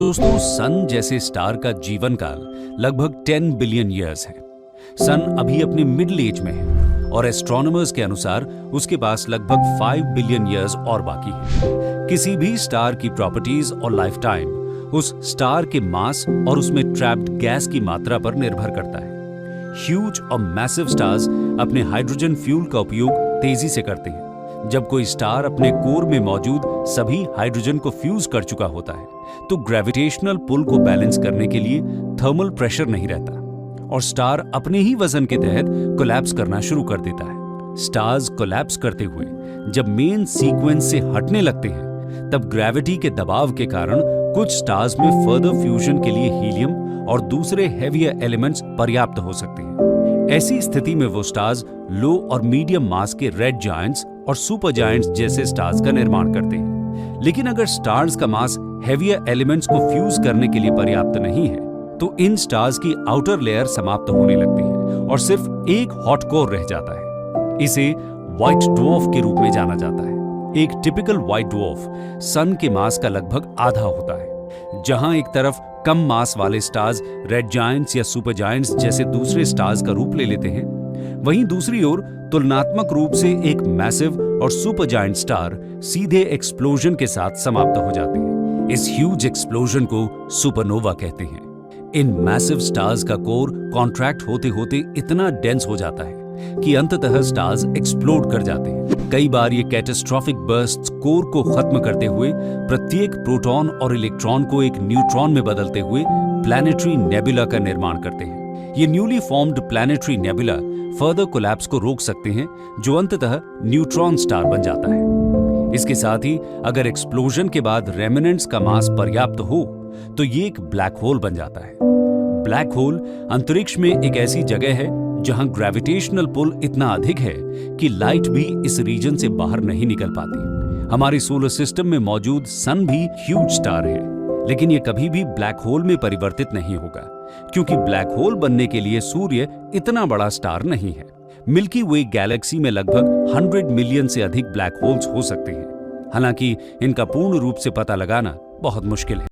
दोस्तों, सन जैसे स्टार का जीवन काल लगभग 10 बिलियन ईयर्स है। सन अभी अपने मिडिल एज में है और एस्ट्रोनॉमर्स के अनुसार उसके पास लगभग 5 बिलियन ईयर्स और बाकी है। किसी भी स्टार की प्रॉपर्टीज और लाइफ टाइम उस स्टार के मास और उसमें ट्रैप्ड गैस की मात्रा पर निर्भर करता है। ह्यूज और मैसिव स्टार्स अपने हाइड्रोजन फ्यूल का उपयोग तेजी से करते हैं। जब कोई स्टार अपने कोर में मौजूद सभी हाइड्रोजन को फ्यूज कर चुका होता है तो ग्रेविटेशनल पुल को बैलेंस करने के लिए थर्मल प्रेशर नहीं रहता और स्टार अपने ही वजन के तहत कोलैप्स करना शुरू कर देता है। स्टार्स कोलैप्स करते हुए जब मेन सीक्वेंस से हटने लगते हैं तब ग्रेविटी के दबाव के कारण कुछ स्टार्स में फर्दर फ्यूजन के लिए हीलियम और दूसरे हेवियर एलिमेंट्स पर्याप्त हो सकते हैं। ऐसी स्थिति में वो स्टार्स लो और मीडियम मास के रेड जायंट्स और सुपर जायंट्स जैसे स्टार्स का निर्माण करते हैं। लेकिन अगर स्टार्स का मास हेवियर एलिमेंट्स को फ्यूज करने के लिए पर्याप्त नहीं है तो इन स्टार्स की आउटर लेयर समाप्त होने लगती है और सिर्फ एक हॉट कोर रह जाता है। इसे व्हाइट ड्वार्फ के रूप में जाना जाता है। एक टिपिकल व्हाइट ड्वार्फ सन के मास का लगभग आधा होता है। जहां एक तरफ कम मास वाले स्टार्स रेड जायंट्स या सुपर जायंट्स जैसे दूसरे स्टार्स का रूप ले लेते हैं, वहीं दूसरी ओर तुलनात्मक रूप से एक मैसिव और सुपर जायंट स्टार सीधे एक्सप्लोजन के साथ समाप्त हो जाते हैं। इस ह्यूज एक्सप्लोजन को सुपरनोवा कहते हैं। इन मैसिव स्टार्स का कोर कॉन्ट्रैक्ट होते होते इतना डेंस हो जाता है कि अंततः स्टार्स एक्सप्लोड कर जाते हैं। कई बार ये कैटास्ट्रोफिक बर्स्ट्स कोर को खत्म करते हुए प्रत्येक प्रोटॉन और इलेक्ट्रॉन को एक न्यूट्रॉन में बदलते हुए प्लैनेटरी नेबुला का निर्माण करते हैं। ये newly formed planetary nebula further collapse को रोक सकते हैं जो अंततः न्यूट्रॉन स्टार बन जाता है। इसके साथ ही अगर एक्सप्लोजन के बाद रेमिनेंट्स का मास पर्याप्त हो तो ये एक ब्लैक होल बन जाता है। ब्लैक होल अंतरिक्ष में एक ऐसी जगह है जहां ग्रेविटेशनल पुल इतना अधिक है कि लाइट भी इस रीजन से बाहर नहीं निकल पाती। हमारे सोलर सिस्टम में मौजूद सन भी ह्यूज स्टार है, लेकिन ये कभी भी ब्लैक होल में परिवर्तित नहीं होगा क्योंकि ब्लैक होल बनने के लिए सूर्य इतना बड़ा स्टार नहीं है। मिल्की वे गैलेक्सी में लगभग 100 मिलियन से अधिक ब्लैक होल्स हो सकते हैं। हालांकि इनका पूर्ण रूप से पता लगाना बहुत मुश्किल है।